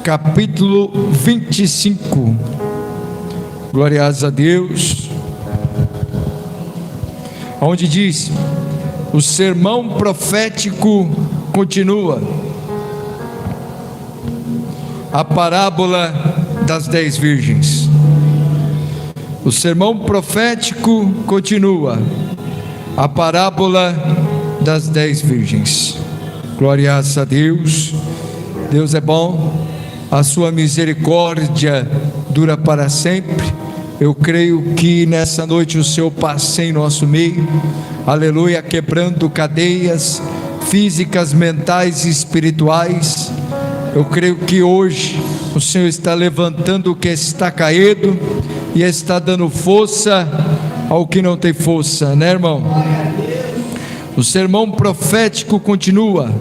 Capítulo 25. Glórias a Deus. Onde diz: o sermão profético continua. A parábola das 10 virgens. O sermão profético continua. A parábola das 10 virgens. Glórias a Deus. Deus é bom, a sua misericórdia dura para sempre. Eu creio que nessa noite o Senhor passe em nosso meio, aleluia, quebrando cadeias físicas, mentais e espirituais. Eu creio que hoje o Senhor está levantando o que está caído e está dando força ao que não tem força, né, irmão? O sermão profético continua.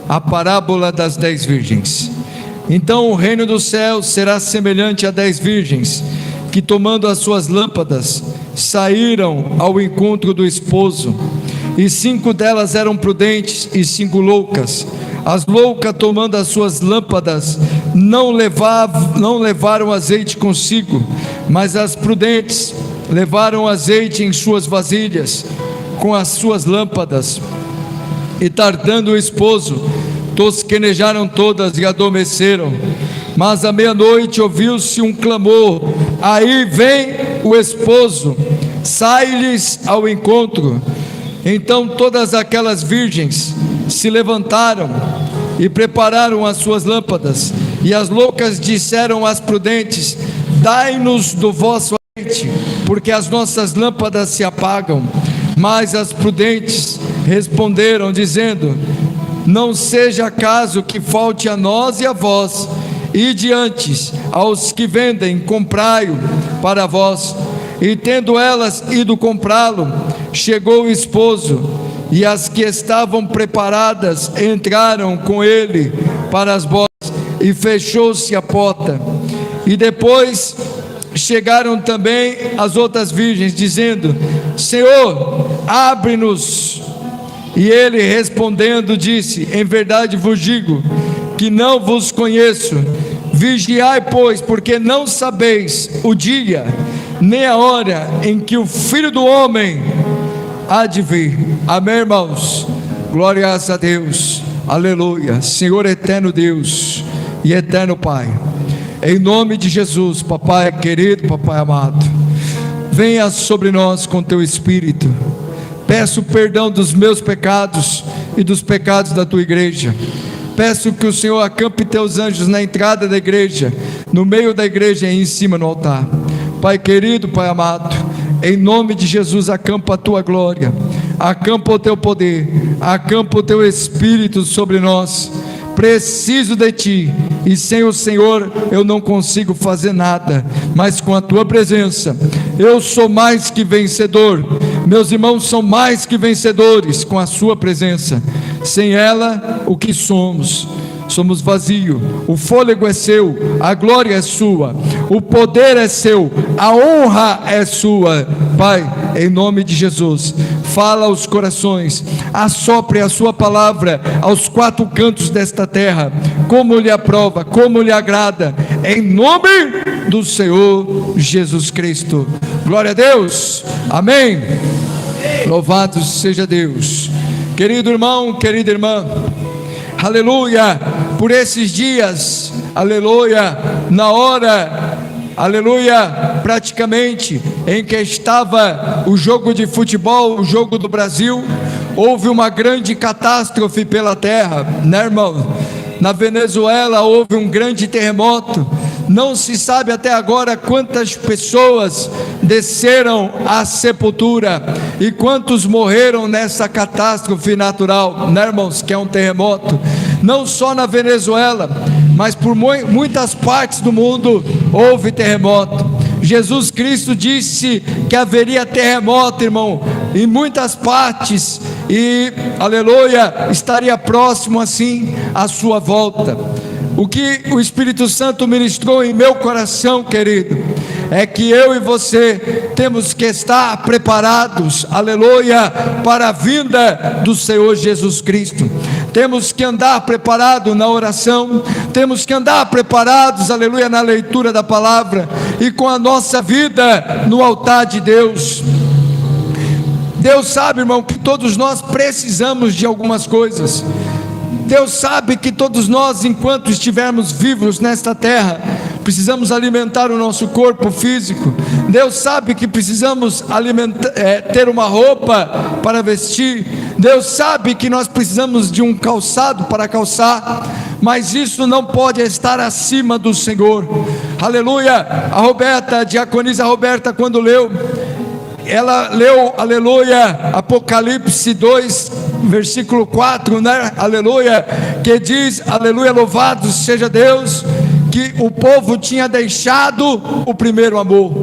A parábola das 10 virgens. Então o reino dos céus será semelhante a 10 virgens, que tomando as suas lâmpadas, saíram ao encontro do esposo, e 5 delas eram prudentes e 5 loucas. As loucas, tomando as suas lâmpadas, não levaram azeite consigo, mas as prudentes levaram azeite em suas vasilhas, com as suas lâmpadas. E tardando o esposo, tosquenejaram todas e adormeceram. Mas à meia-noite ouviu-se um clamor: aí vem o esposo, sai-lhes ao encontro. Então todas aquelas virgens se levantaram e prepararam as suas lâmpadas. E as loucas disseram às prudentes: dai-nos do vosso azeite, porque as nossas lâmpadas se apagam. Mas as prudentes responderam, dizendo: não seja caso que falte a nós e a vós, e diante aos que vendem, comprai-o para vós. E tendo elas ido comprá-lo, chegou o esposo, e as que estavam preparadas entraram com ele para as bodas, e fechou-se a porta. E depois chegaram também as outras virgens, dizendo: Senhor, abre-nos. E ele respondendo disse: em verdade vos digo que não vos conheço. Vigiai, pois, porque não sabeis o dia nem a hora em que o Filho do Homem há de vir. Amém, irmãos? Glórias a Deus. Aleluia. Senhor eterno Deus e eterno Pai, em nome de Jesus, papai querido, papai amado, venha sobre nós com teu Espírito. Peço perdão dos meus pecados e dos pecados da tua igreja. Peço que o Senhor acampe teus anjos na entrada da igreja, no meio da igreja e em cima no altar. Pai querido, Pai amado, em nome de Jesus, acampa a tua glória, acampa o teu poder, acampa o teu Espírito sobre nós. Preciso de ti, e sem o Senhor eu não consigo fazer nada, mas com a tua presença eu sou mais que vencedor. Meus irmãos são mais que vencedores com a sua presença. Sem ela, o que somos? Somos vazio. O fôlego é seu, a glória é sua, o poder é seu, a honra é sua. Pai, em nome de Jesus, fala aos corações, assopre a sua palavra aos 4 cantos desta terra, como lhe aprova, como lhe agrada, em nome do Senhor Jesus Cristo. Glória a Deus. Amém. Louvado seja Deus. Querido irmão, querida irmã, aleluia, por esses dias, aleluia, na hora, aleluia, praticamente em que estava o jogo de futebol, o jogo do Brasil, houve uma grande catástrofe pela terra, né, irmão? Na Venezuela houve um grande terremoto. Não se sabe até agora quantas pessoas desceram à sepultura e quantos morreram nessa catástrofe natural, né, irmãos, que é um terremoto. Não só na Venezuela, mas por muitas partes do mundo houve terremoto. Jesus Cristo disse que haveria terremoto, irmão, em muitas partes, e, aleluia, estaria próximo assim à sua volta. O que o Espírito Santo ministrou em meu coração, querido, é que eu e você temos que estar preparados, aleluia, para a vinda do Senhor Jesus Cristo. temos que andar preparado na oração, temos que andar preparados, aleluia, na leitura da palavra e com a nossa vida no altar de Deus. Deus sabe, irmão, que todos nós precisamos de algumas coisas. Deus sabe que todos nós, enquanto estivermos vivos nesta terra, precisamos alimentar o nosso corpo físico. Deus sabe que precisamos ter uma roupa para vestir. Deus sabe que nós precisamos de um calçado para calçar, mas isso não pode estar acima do Senhor. Aleluia. A diaconisa Roberta, quando ela leu, aleluia, Apocalipse 2, versículo 4, né? Aleluia, que diz, aleluia, louvado seja Deus, que o povo tinha deixado o primeiro amor.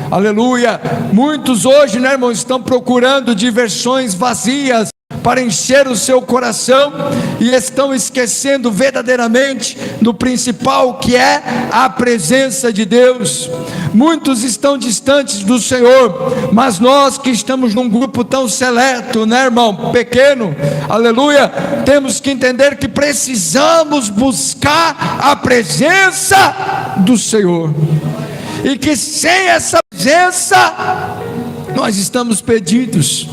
Aleluia. Muitos hoje, né, irmão, estão procurando diversões vazias para encher o seu coração e estão esquecendo verdadeiramente do principal, que é a presença de Deus. Muitos estão distantes do Senhor, mas nós que estamos num grupo tão seleto, né, irmão, pequeno, aleluia, temos que entender que precisamos buscar a presença do Senhor, e que sem essa presença nós estamos perdidos.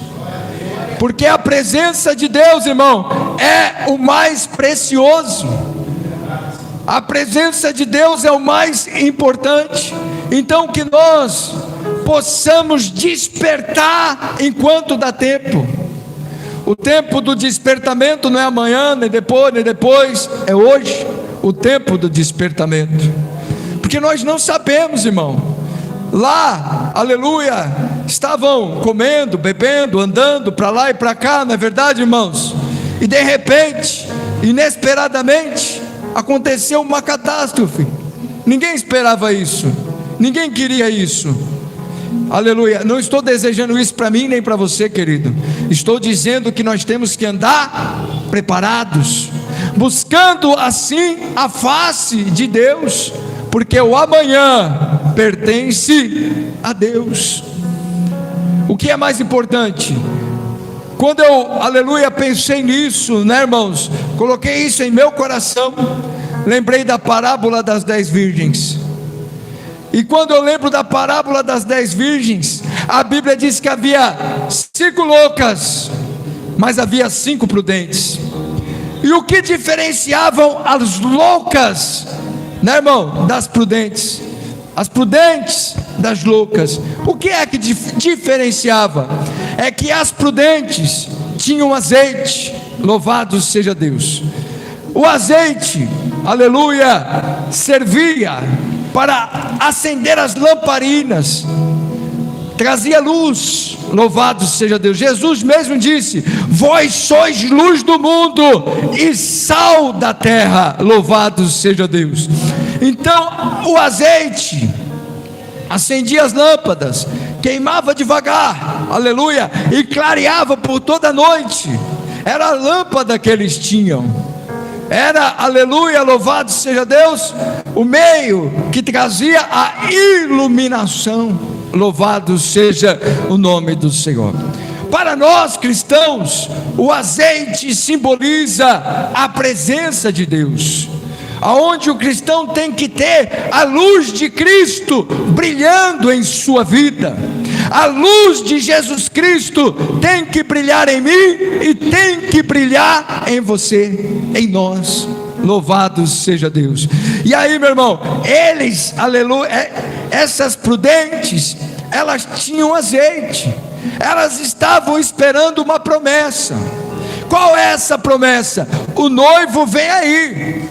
Porque a presença de Deus, irmão, é o mais precioso. A presença de Deus é o mais importante. Então que nós possamos despertar enquanto dá tempo. O tempo do despertamento não é amanhã, nem depois, é hoje o tempo do despertamento. Porque nós não sabemos, irmão. Lá, aleluia, estavam comendo, bebendo, andando para lá e para cá, não é verdade, irmãos? E de repente, inesperadamente, aconteceu uma catástrofe. Ninguém esperava isso, ninguém queria isso. Aleluia. Não estou desejando isso para mim nem para você, querido. Estou dizendo que nós temos que andar preparados, buscando assim a face de Deus, porque o amanhã pertence a Deus. O que é mais importante? Quando eu, aleluia, pensei nisso, né, irmãos, coloquei isso em meu coração, lembrei da parábola das 10 virgens. E quando eu lembro da parábola das 10 virgens, a Bíblia diz que havia 5 loucas, mas havia 5 prudentes. E o que diferenciavam as loucas, né, irmão, das prudentes? As prudentes das loucas. O que é que diferenciava? É que as prudentes tinham azeite, louvado seja Deus. O azeite, aleluia, servia para acender as lamparinas, trazia luz, louvado seja Deus. Jesus mesmo disse: vós sois luz do mundo e sal da terra, louvado seja Deus. Então o azeite acendia as lâmpadas, queimava devagar, aleluia, e clareava por toda a noite. Era a lâmpada que eles tinham, era, aleluia, louvado seja Deus, o meio que trazia a iluminação, louvado seja o nome do Senhor. Para nós cristãos, o azeite simboliza a presença de Deus, aonde o cristão tem que ter a luz de Cristo brilhando em sua vida. A luz de Jesus Cristo tem que brilhar em mim e tem que brilhar em você, em nós. Louvado seja Deus. E aí, meu irmão, eles, aleluia, essas prudentes, elas tinham azeite, elas estavam esperando uma promessa. Qual é essa promessa? O noivo vem aí.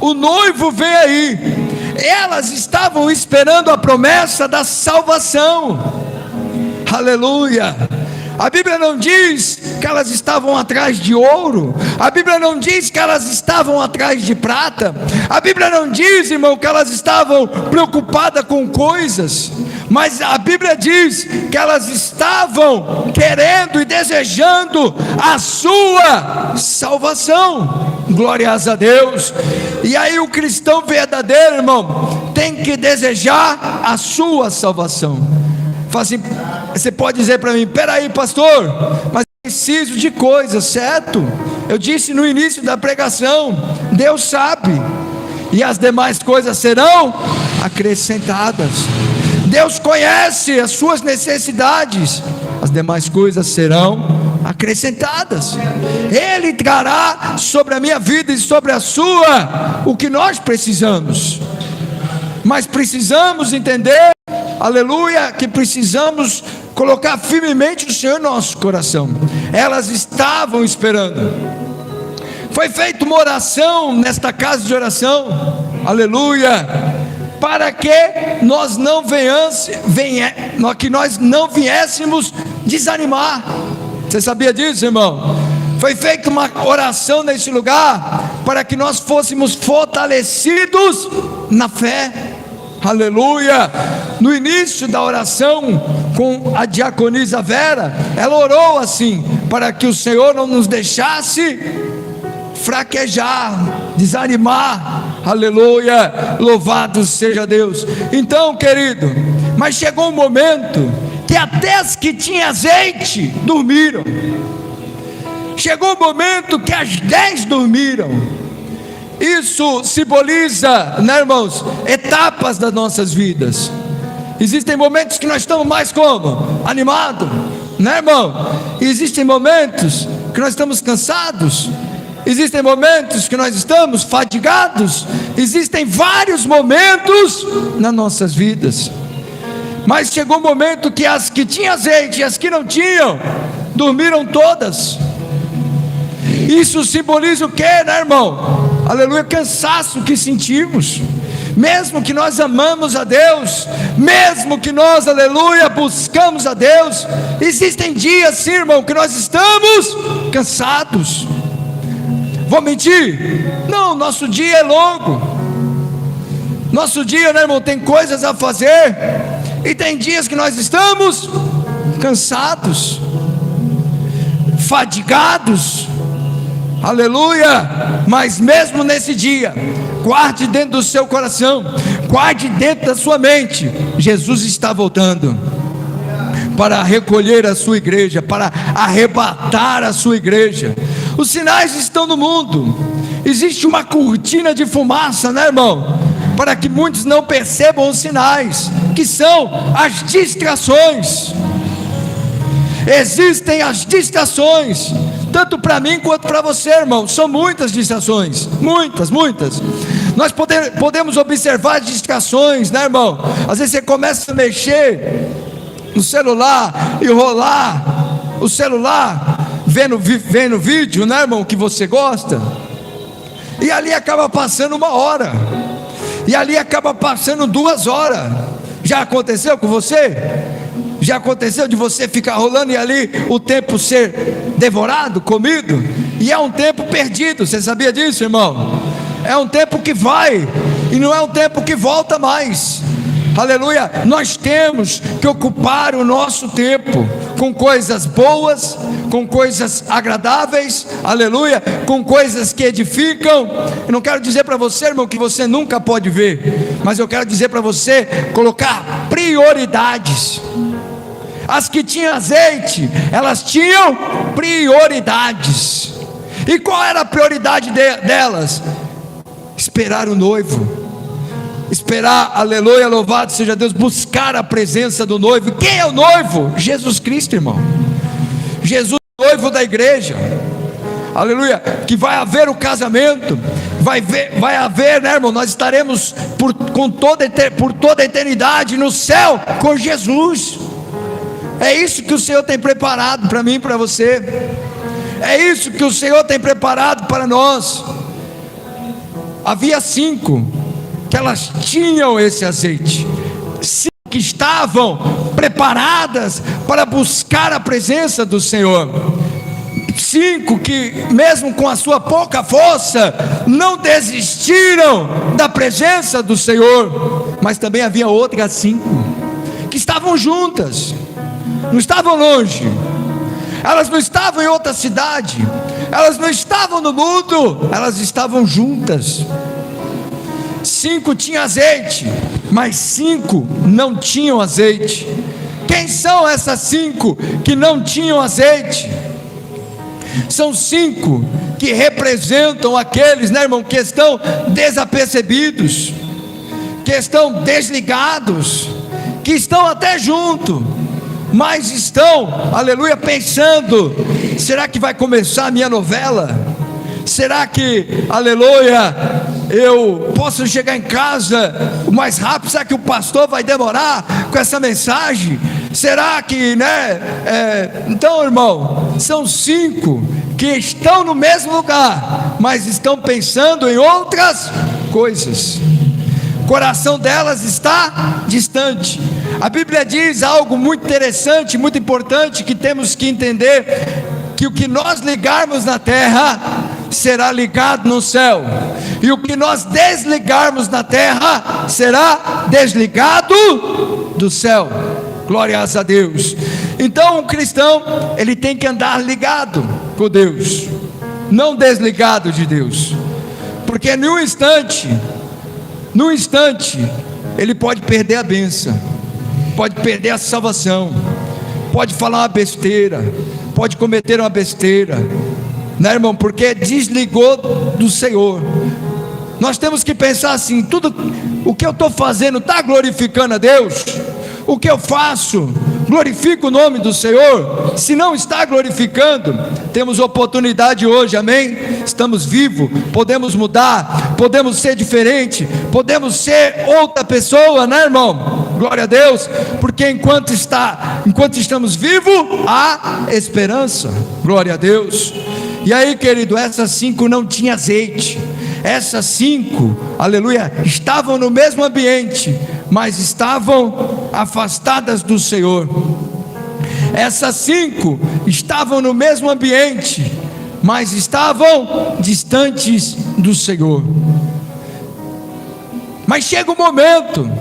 O noivo vem aí. Elas estavam esperando a promessa da salvação. Aleluia. A Bíblia não diz que elas estavam atrás de ouro. A Bíblia não diz que elas estavam atrás de prata. A Bíblia não diz, irmão, que elas estavam preocupadas com coisas. Mas a Bíblia diz que elas estavam querendo e desejando a sua salvação. Glórias a Deus. E aí o cristão verdadeiro, irmão, tem que desejar a sua salvação. Assim, você pode dizer para mim: peraí, pastor, mas preciso de coisas, certo? eu disse no início da pregação, Deus sabe, e as demais coisas serão acrescentadas. Deus conhece as suas necessidades, as demais coisas serão acrescentadas. Ele trará sobre a minha vida e sobre a sua o que nós precisamos. Mas precisamos entender, aleluia, que precisamos colocar firmemente o Senhor em nosso coração. Elas estavam esperando. Foi feita uma oração nesta casa de oração, aleluia, para que nós não viéssemos desanimar. Você sabia disso, irmão? Foi feita uma oração nesse lugar para que nós fôssemos fortalecidos na fé. Aleluia. No início da oração com a diaconisa Vera, ela orou assim, para que o Senhor não nos deixasse fraquejar, desanimar. Aleluia, louvado seja Deus. Então, querido, mas chegou um momento que até as que tinham azeite dormiram. Chegou um momento que as 10 dormiram. Isso simboliza, né, irmãos, etapas das nossas vidas. Existem momentos que nós estamos mais como? Animados, né, irmão? E existem momentos que nós estamos cansados. Existem momentos que nós estamos fadigados. Existem vários momentos nas nossas vidas. Mas chegou um momento que as que tinham azeite e as que não tinham, dormiram todas. Isso simboliza o que, né, irmão? Aleluia, cansaço que sentimos. Mesmo que nós amamos a Deus, mesmo que nós, aleluia, buscamos a Deus, existem dias, sim, irmão, que nós estamos cansados. Vou mentir? Não, nosso dia é longo. Nosso dia, né, irmão, tem coisas a fazer. E tem dias que nós estamos cansados, fadigados. Aleluia. Mas mesmo nesse dia, guarde dentro do seu coração, guarde dentro da sua mente, Jesus está voltando para recolher a sua igreja, para arrebatar a sua igreja. Os sinais estão no mundo. Existe uma cortina de fumaça, né, irmão? Para que muitos não percebam os sinais, que são as distrações. Existem as distrações, tanto para mim quanto para você, irmão. São muitas distrações, muitas. Nós podemos observar as distrações, né, irmão? Às vezes você começa a mexer no celular e rolar o celular, vendo vídeo, né, irmão, que você gosta, e ali acaba passando 1 hora, e ali acaba passando 2 horas. Já aconteceu com você? Já aconteceu de você ficar rolando e ali o tempo ser devorado, comido? E é um tempo perdido. Você sabia disso, irmão? É um tempo que vai e não é um tempo que volta mais. Aleluia. Nós temos que ocupar o nosso tempo com coisas boas, com coisas agradáveis, aleluia, com coisas que edificam. Eu não quero dizer para você, irmão, que você nunca pode ver, mas eu quero dizer para você colocar prioridades. As que tinham azeite, elas tinham prioridades. E qual era a prioridade delas? Esperar o noivo. Esperar, aleluia, louvado seja Deus, buscar a presença do noivo. Quem é o noivo? Jesus Cristo, irmão. Jesus, noivo da igreja, aleluia, que vai haver o casamento, vai haver, né, irmão, nós estaremos por toda a eternidade no céu com Jesus. É isso que o Senhor tem preparado para mim e para você. É isso que o Senhor tem preparado para nós. Havia 5 que elas tinham esse azeite, 5 que estavam preparadas para buscar a presença do Senhor, 5 que mesmo com a sua pouca força não desistiram da presença do Senhor. Mas também havia outras 5 que estavam juntas, não estavam longe, elas não estavam em outra cidade, elas não estavam no mundo, elas estavam juntas. 5 tinham azeite, mas 5 não tinham azeite. Quem são essas 5 que não tinham azeite? São 5 que representam aqueles, né, irmão, que estão desapercebidos, que estão desligados, que estão até junto, mas estão, aleluia, pensando: será que vai começar a minha novela? Será que, aleluia, eu posso chegar em casa o mais rápido? Será que o pastor vai demorar com essa mensagem? Será que, né? Então, irmão, são 5 que estão no mesmo lugar, mas estão pensando em outras coisas. O coração delas está distante. A Bíblia diz algo muito interessante, muito importante, que temos que entender: que o que nós ligarmos na terra será ligado no céu, e o que nós desligarmos na terra será desligado do céu. Glórias a Deus. Então, o cristão, ele tem que andar ligado com Deus, não desligado de Deus, porque num instante, ele pode perder a bênção, pode perder a salvação, pode falar uma besteira, pode cometer uma besteira, né, irmão? Porque desligou do Senhor. Nós temos que pensar assim: tudo o que eu estou fazendo está glorificando a Deus? O que eu faço glorifica o nome do Senhor? Se não está glorificando, temos oportunidade hoje, amém? Estamos vivos, podemos mudar, podemos ser diferente, podemos ser outra pessoa, né, irmão? Glória a Deus, porque enquanto estamos vivos, há esperança. Glória a Deus. E aí, querido, essas 5 não tinham azeite. Essas 5, aleluia, estavam no mesmo ambiente, mas estavam afastadas do Senhor. Essas 5 estavam no mesmo ambiente, mas estavam distantes do Senhor. Mas chega um momento,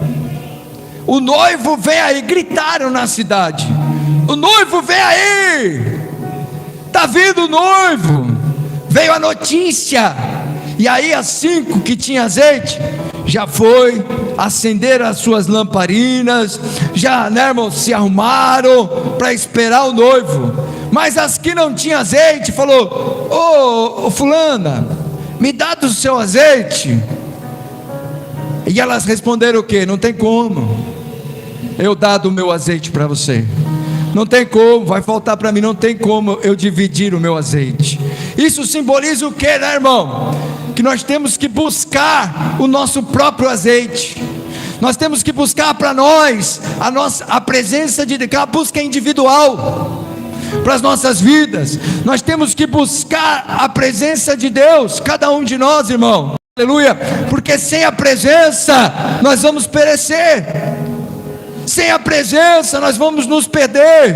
o noivo vem aí. Gritaram na cidade: o noivo vem aí, está vindo o noivo. Veio a notícia. E aí as 5 que tinham azeite já foi, acenderam as suas lamparinas, já, né, irmão, se arrumaram para esperar o noivo. Mas as que não tinham azeite falou: ô fulana, me dá do seu azeite. E elas responderam o quê? Não tem como eu dar do meu azeite para você, não tem como, vai faltar para mim, não tem como eu dividir o meu azeite. Isso simboliza o que, né, irmão? Que nós temos que buscar o nosso próprio azeite. Nós temos que buscar para nós a presença de Deus, a busca individual para as nossas vidas. Nós temos que buscar a presença de Deus, cada um de nós, irmão. Aleluia, porque sem a presença nós vamos perecer. Sem a presença nós vamos nos perder.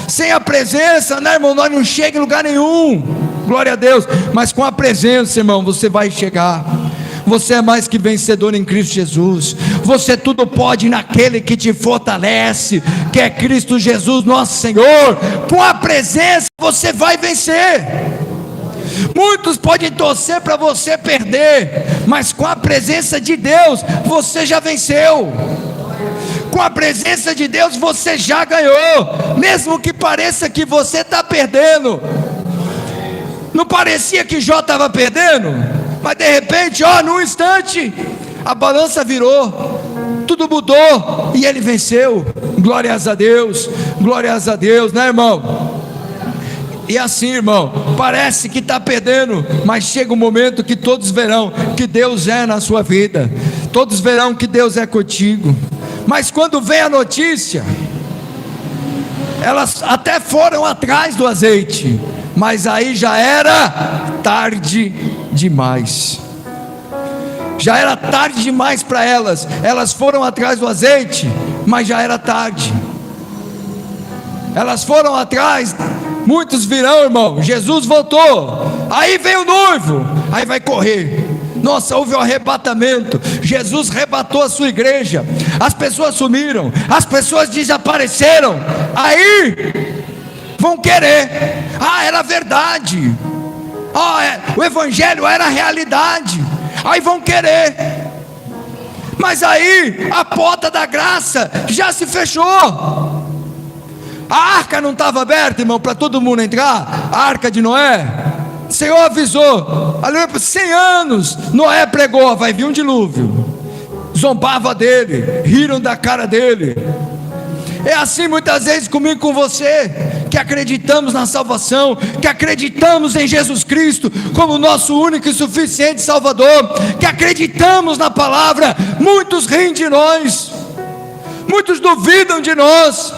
Sem a presença, né, irmão, nós não chegamos em lugar nenhum. Glória a Deus. Mas com a presença, irmão, você vai chegar. Você é mais que vencedor em Cristo Jesus. Você tudo pode naquele que te fortalece, que é Cristo Jesus nosso Senhor. Com a presença você vai vencer. Muitos podem torcer para você perder, mas com a presença de Deus você já venceu. Com a presença de Deus você já ganhou. Mesmo que pareça que você está perdendo. Não parecia que Jó estava perdendo? Mas de repente, num instante, a balança virou, tudo mudou e ele venceu. Glórias a Deus, né, irmão? E assim, irmão, parece que está perdendo, mas chega um momento que todos verão que Deus é na sua vida, todos verão que Deus é contigo. Mas quando vem a notícia, elas até foram atrás do azeite, mas aí já era tarde demais. Já era tarde demais para elas. Elas foram atrás do azeite, mas já era tarde. Elas foram atrás. Muitos virão, irmão. Jesus voltou. Aí vem o noivo. Aí vai correr. Nossa, houve um arrebatamento. Jesus arrebatou a sua igreja. As pessoas sumiram. As pessoas desapareceram. Aí vão querer. Era verdade. O evangelho era realidade. Aí vão querer. Mas aí a porta da graça já se fechou. A arca não estava aberta, irmão, para todo mundo entrar. A arca de Noé O Senhor avisou, aleluia, por 100 anos, Noé pregou, vai vir um dilúvio. Zombava dele, riram da cara dele. É assim muitas vezes comigo e com você, que acreditamos na salvação, que acreditamos em Jesus Cristo como nosso único e suficiente Salvador, que acreditamos na palavra. Muitos riem de nós, muitos duvidam de nós.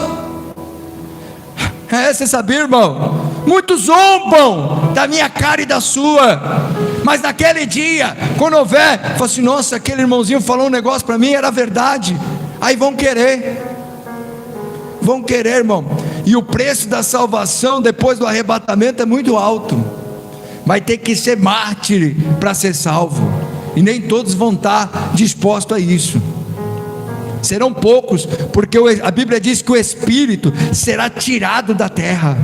Você sabia, irmão? Muitos zombam da minha cara e da sua, mas naquele dia, quando houver, fala assim: nossa, aquele irmãozinho falou um negócio para mim, era verdade. Aí vão querer, irmão. E o preço da salvação depois do arrebatamento é muito alto. Vai ter que ser mártir para ser salvo, e nem todos vão estar dispostos a isso. Serão poucos, porque a Bíblia diz que o Espírito será tirado da terra,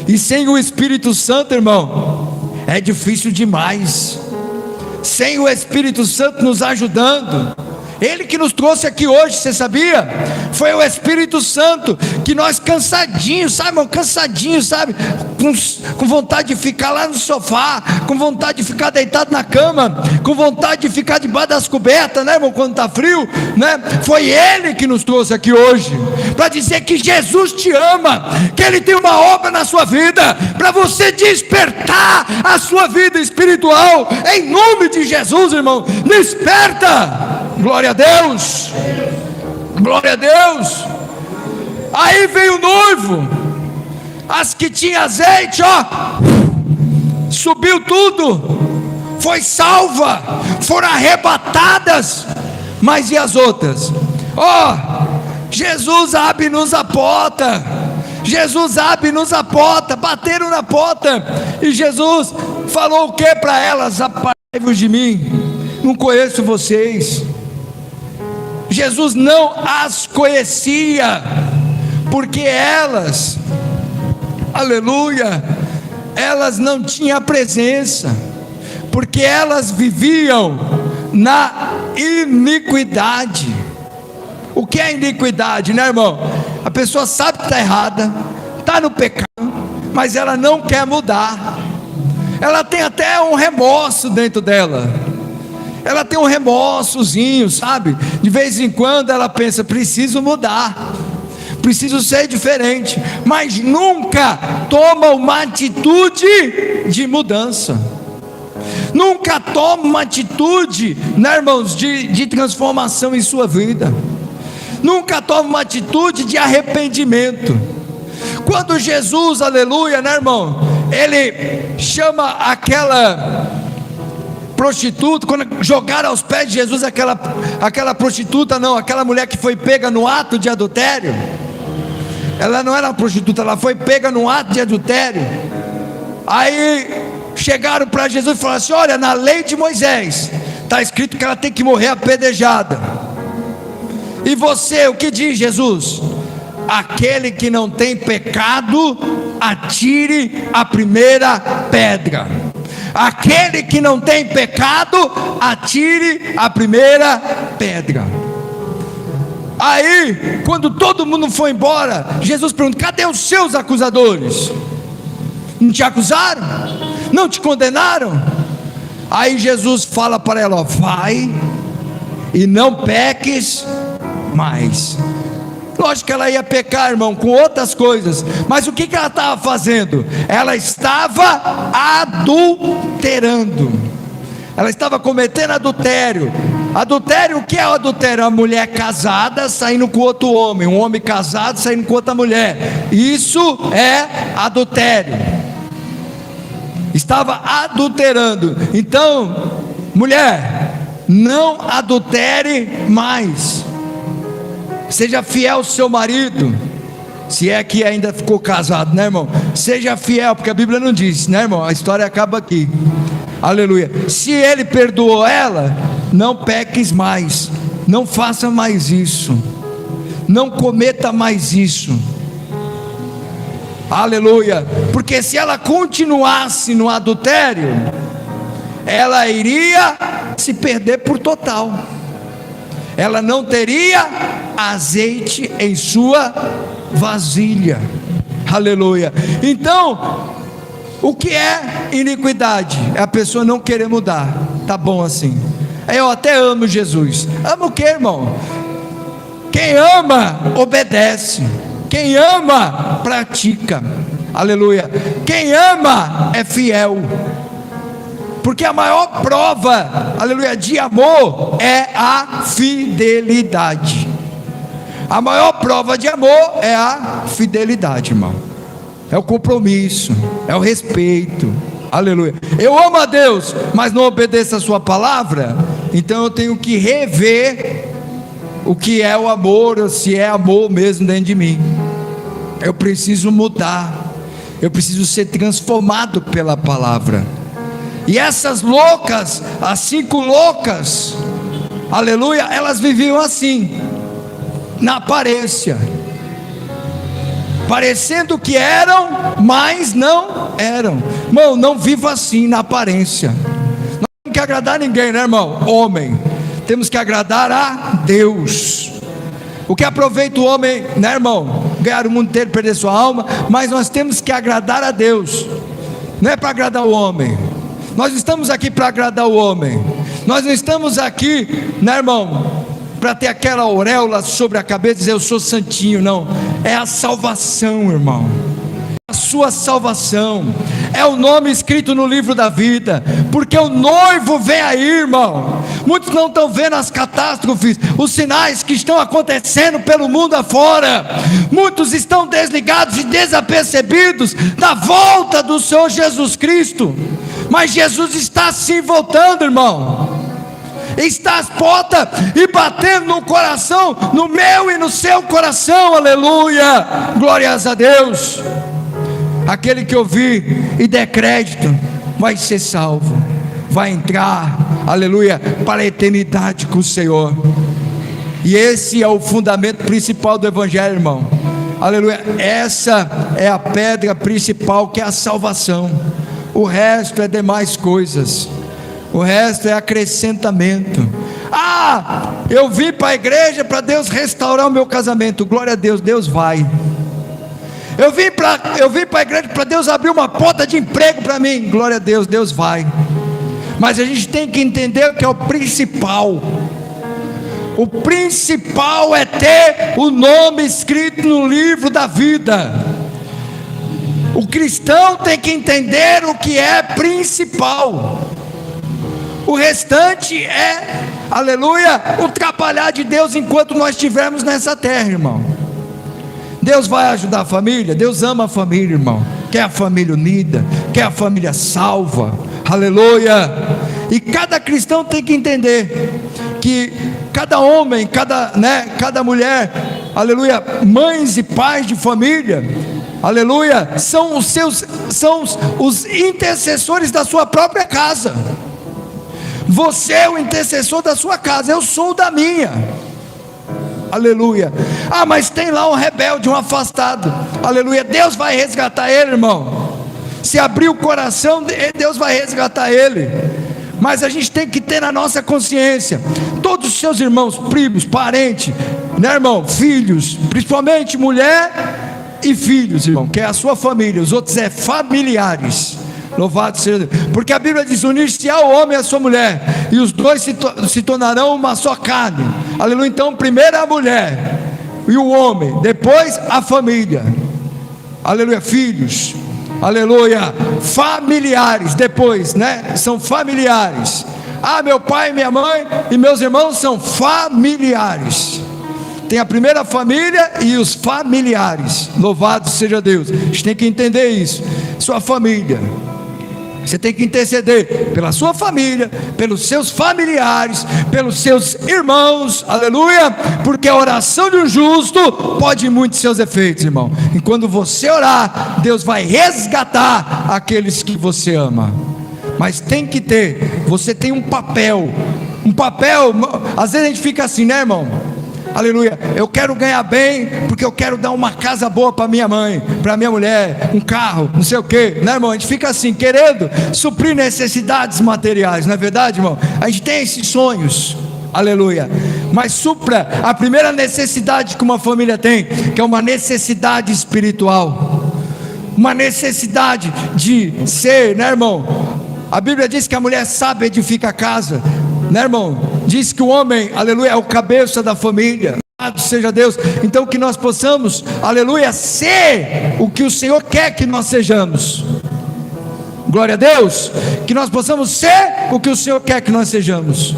e sem o Espírito Santo, irmão, é difícil demais. Sem o Espírito Santo nos ajudando, Ele que nos trouxe aqui hoje, você sabia? Foi o Espírito Santo, que nós cansadinhos, sabe, irmão, cansadinhos, sabe, com vontade de ficar lá no sofá, com vontade de ficar deitado na cama, com vontade de ficar debaixo das cobertas, né, irmão, quando está frio, né? Foi Ele que nos trouxe aqui hoje, para dizer que Jesus te ama, que Ele tem uma obra na sua vida, para você despertar a sua vida espiritual, em nome de Jesus, irmão. Desperta, glória a Deus, glória a Deus. Aí veio o noivo, as que tinham azeite, ó, subiu tudo, foi salva, foram arrebatadas. Mas e as outras? Ó, Jesus abre-nos a porta, Jesus abre-nos a porta. Bateram na porta, e Jesus falou o que para elas? Apartai-vos de mim, não conheço vocês. Jesus não as conhecia, porque elas, aleluia, elas não tinham a presença, porque elas viviam na iniquidade. O que é iniquidade, né, irmão? A pessoa sabe que está errada, está no pecado, mas ela não quer mudar. Ela tem até um remorso dentro dela, ela tem um remorsozinho, sabe? De vez em quando ela pensa: preciso mudar, preciso ser diferente, mas nunca toma uma atitude de mudança, nunca toma uma atitude, né, irmãos, de transformação em sua vida, nunca toma uma atitude de arrependimento. Quando Jesus, aleluia, né, irmão, Ele chama aquela prostituta, quando jogaram aos pés de Jesus aquela prostituta, não, aquela mulher que foi pega no ato de adultério. Ela não era uma prostituta, ela foi pega no ato de adultério. Aí chegaram para Jesus e falaram assim: olha, na lei de Moisés está escrito que ela tem que morrer apedrejada. E você, o que diz Jesus? Aquele que não tem pecado, atire a primeira pedra. Aquele que não tem pecado, atire a primeira pedra. Aí, quando todo mundo foi embora, Jesus pergunta: cadê os seus acusadores? Não te acusaram? Não te condenaram? Aí Jesus fala para ela: ó, vai e não peques mais. Lógico que ela ia pecar, irmão, com outras coisas, mas o que ela estava fazendo? Ela estava adulterando, ela estava cometendo adultério. Adultério, o que é o adultério? Uma mulher casada saindo com outro homem, um homem casado saindo com outra mulher, isso é adultério. Estava adulterando. Então, mulher, não adultere mais. Seja fiel ao seu marido, se é que ainda ficou casado, né, irmão? Seja fiel, porque a Bíblia não diz, né, irmão? A história acaba aqui, aleluia. Se ele perdoou ela, não peques mais, não faça mais isso, não cometa mais isso, aleluia. Porque se ela continuasse no adultério, ela iria se perder por total, ela não teria azeite em sua vasilha, aleluia. Então, O que é iniquidade? É a pessoa não querer mudar. Tá bom assim. Eu até amo Jesus. Ama o que, irmão? Quem ama, obedece. Quem ama, pratica. Aleluia. Quem ama, é fiel. Porque a maior prova, aleluia, de amor é a fidelidade. A maior prova de amor é a fidelidade, irmão. É o compromisso, é o respeito. Aleluia. Eu amo a Deus, mas não obedeço a sua palavra. Então eu tenho que rever o que é o amor, ou se é amor mesmo dentro de mim. Eu preciso mudar. Eu preciso ser transformado pela palavra. E essas loucas, as 5 loucas, aleluia, elas viviam assim, na aparência, parecendo que eram, mas não eram. Irmão, não viva assim na aparência. Não temos que agradar ninguém, né, irmão? Homem, temos que agradar a Deus. O que aproveita o homem, né, irmão? Ganhar o mundo inteiro, perder sua alma. Mas nós temos que agradar a Deus. Não é para agradar o homem. Nós estamos aqui para agradar o homem. Nós não estamos aqui, né, irmão, para ter aquela auréola sobre a cabeça e dizer eu sou santinho. Não, é a salvação, irmão. A sua salvação é o nome escrito no livro da vida, porque o noivo vem aí, irmão. Muitos não estão vendo as catástrofes, os sinais que estão acontecendo pelo mundo afora. Muitos estão desligados e desapercebidos da volta do Senhor Jesus Cristo. Mas Jesus está sim voltando, irmão. Está às portas e batendo no coração, no meu e no seu coração. Aleluia, glórias a Deus. Aquele que ouvir e der crédito vai ser salvo, vai entrar, aleluia, para a eternidade com o Senhor. E esse é o fundamento principal do Evangelho, irmão. Aleluia, essa é a pedra principal, que é a salvação. O resto é demais coisas. O resto é acrescentamento. Eu vim para a igreja para Deus restaurar o meu casamento. Glória a Deus, Deus vai. Eu vim para a igreja para Deus abrir uma porta de emprego para mim. Glória a Deus, Deus vai. Mas a gente tem que entender o que é o principal. O principal é ter o nome escrito no livro da vida. O cristão tem que entender o que é principal. O restante é, aleluia, o trabalhar de Deus enquanto nós estivermos nessa terra, irmão. Deus vai ajudar a família. Deus ama a família, irmão. Quer a família unida, quer a família salva. Aleluia. E cada cristão tem que entender que cada homem, cada mulher, aleluia, mães e pais de família, aleluia, são os intercessores da sua própria casa. Você é o intercessor da sua casa, eu sou o da minha. Aleluia. Mas tem lá um rebelde, um afastado. Aleluia. Deus vai resgatar ele, irmão. Se abrir o coração, Deus vai resgatar ele. Mas a gente tem que ter na nossa consciência, todos os seus irmãos, primos, parentes, né, irmão, filhos, principalmente mulher e filhos, irmão, que é a sua família. Os outros é familiares. Louvado seja Deus. Porque a Bíblia diz: unir-se-á o homem e a sua mulher, e os dois se tornarão uma só carne. Aleluia. Então primeiro a mulher e o homem, depois a família. Aleluia. Filhos, aleluia. Familiares, depois, né? São familiares. Meu pai, minha mãe e meus irmãos são familiares. Tem a primeira família e os familiares. Louvado seja Deus. A gente tem que entender isso. Sua família, você tem que interceder pela sua família, pelos seus familiares, pelos seus irmãos, aleluia, porque a oração de um justo pode muitos seus efeitos, irmão. E quando você orar, Deus vai resgatar aqueles que você ama. Mas tem que ter, você tem um papel, às vezes a gente fica assim, né, irmão? Aleluia, eu quero ganhar bem, porque eu quero dar uma casa boa para minha mãe, para minha mulher, um carro, não sei o que, né, irmão? A gente fica assim, querendo suprir necessidades materiais, não é verdade, irmão? A gente tem esses sonhos, aleluia, mas supra a primeira necessidade que uma família tem, que é uma necessidade espiritual. uma necessidade de ser, né, irmão? A Bíblia diz que a mulher sábia edifica a casa, né, irmão? Diz que o homem, aleluia, é o cabeça da família. Louvado seja Deus. Então que nós possamos, aleluia, ser o que o Senhor quer que nós sejamos. Glória a Deus. Que nós possamos ser o que o Senhor quer que nós sejamos.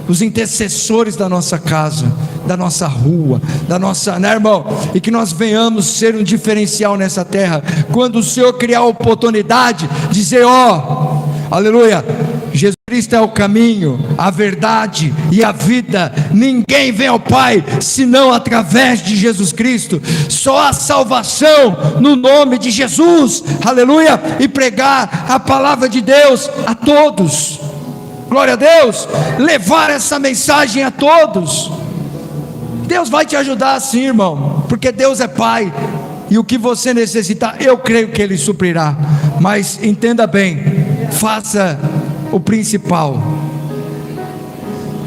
Os intercessores da nossa casa, da nossa rua, da nossa, né, irmão? E que nós venhamos ser um diferencial nessa terra. Quando o Senhor criar a oportunidade, dizer, ó, aleluia, Jesus Cristo é o caminho, a verdade e a vida. Ninguém vem ao Pai senão através de Jesus Cristo. Só a salvação no nome de Jesus, aleluia, e pregar a palavra de Deus a todos. Glória a Deus, levar essa mensagem a todos. Deus vai te ajudar sim, irmão, porque Deus é Pai, e o que você necessitar, eu creio que Ele suprirá. Mas entenda bem, faça o principal.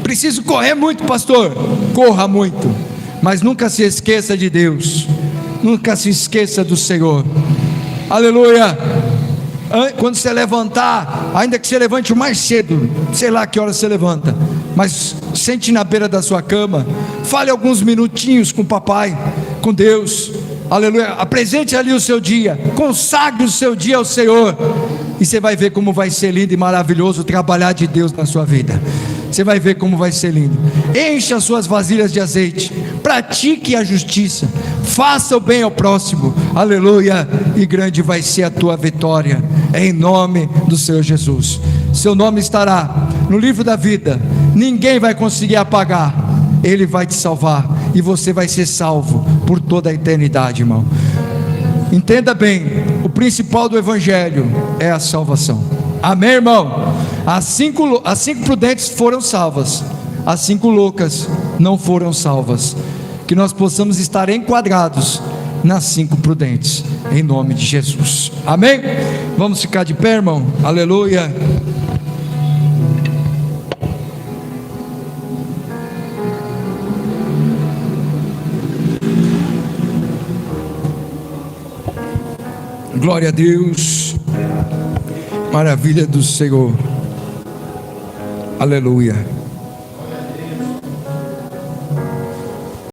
Preciso correr muito, pastor, corra muito, mas nunca se esqueça de Deus, nunca se esqueça do Senhor, aleluia. Quando você levantar, ainda que você levante o mais cedo, sei lá que hora você levanta, mas sente na beira da sua cama, fale alguns minutinhos com o papai, com Deus, aleluia, apresente ali o seu dia, consagre o seu dia ao Senhor, e você vai ver como vai ser lindo e maravilhoso trabalhar de Deus na sua vida. Você vai ver como vai ser lindo. Encha as suas vasilhas de azeite, pratique a justiça, faça o bem ao próximo, aleluia, e grande vai ser a tua vitória, em nome do Senhor Jesus. Seu nome estará no livro da vida, ninguém vai conseguir apagar, Ele vai te salvar, e você vai ser salvo por toda a eternidade, irmão. Entenda bem, o principal do Evangelho é a salvação. Amém, irmão? As cinco prudentes foram salvas, as 5 loucas não foram salvas. Que nós possamos estar enquadrados nas 5 prudentes, em nome de Jesus. Amém? Vamos ficar de pé, irmão? Aleluia. Glória a Deus. Maravilha do Senhor. Aleluia.